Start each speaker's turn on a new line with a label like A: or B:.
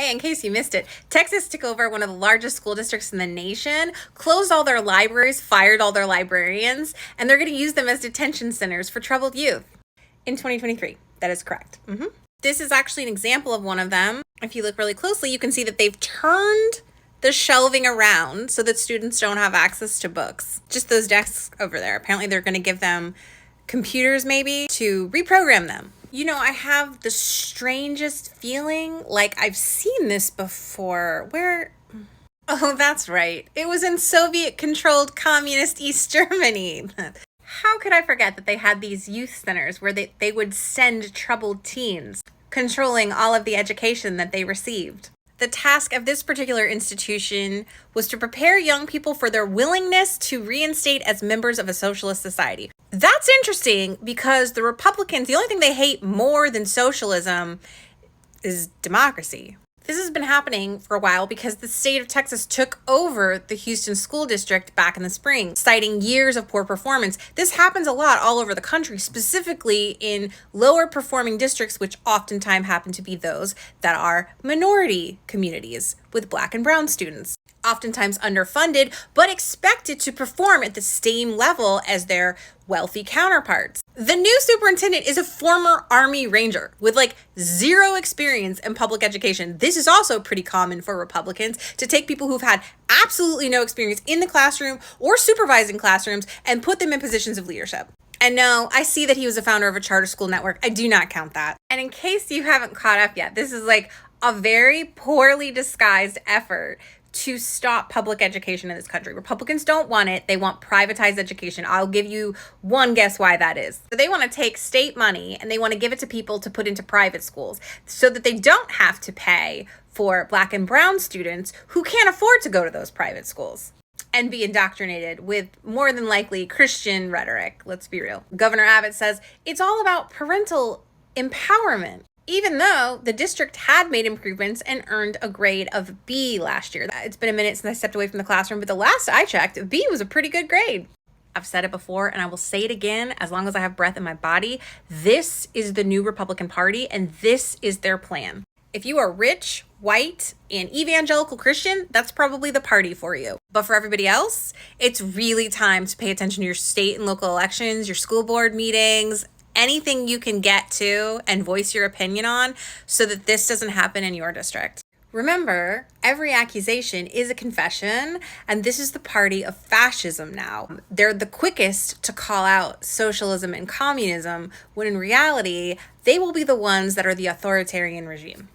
A: Hey, in case you missed it, Texas took over one of the largest school districts in the nation, closed all their libraries, fired all their librarians, and they're going to use them as detention centers for troubled youth in 2023. That is correct. This is actually an example of one of them. If you look really closely, you can see that they've turned the shelving around so that students don't have access to books. Just those desks over there. Apparently they're going to give them computers maybe to reprogram them. You know, I have the strangest feeling like I've seen this before. Where? Oh, that's right. It was in Soviet-controlled communist East Germany. How could I forget that they had these youth centers where they would send troubled teens, controlling all of the education that they received? The task of this particular institution was to prepare young people for their willingness to reinstate as members of a socialist society. That's interesting because the Republicans, the only thing they hate more than socialism is democracy. This has been happening for a while because the state of Texas took over the Houston school district back in the spring, citing years of poor performance. This happens a lot all over the country, specifically in lower performing districts, which oftentimes happen to be those that are minority communities with Black and brown students. Oftentimes underfunded, but expected to perform at the same level as their wealthy counterparts. The new superintendent is a former Army Ranger with zero experience in public education. This is also pretty common for Republicans to take people who've had absolutely no experience in the classroom or supervising classrooms and put them in positions of leadership. And no, I see that he was a founder of a charter school network. I do not count that. And in case you haven't caught up yet, this is a very poorly disguised effort to stop public education in this country. Republicans don't want it. They want privatized education. I'll give you one guess why that is. So they want to take state money and they want to give it to people to put into private schools so that they don't have to pay for Black and brown students who can't afford to go to those private schools and be indoctrinated with more than likely Christian rhetoric. Let's be real. Governor Abbott says it's all about parental empowerment, even though the district had made improvements and earned a grade of B last year. It's been a minute since I stepped away from the classroom, but the last I checked, B was a pretty good grade. I've said it before and I will say it again as long as I have breath in my body. This is the new Republican Party and this is their plan. If you are rich, white, and evangelical Christian, that's probably the party for you. But for everybody else, it's really time to pay attention to your state and local elections, your school board meetings, anything you can get to and voice your opinion on so that this doesn't happen in your district. Remember, every accusation is a confession, and this is the party of fascism now. They're the quickest to call out socialism and communism, when in reality, they will be the ones that are the authoritarian regime.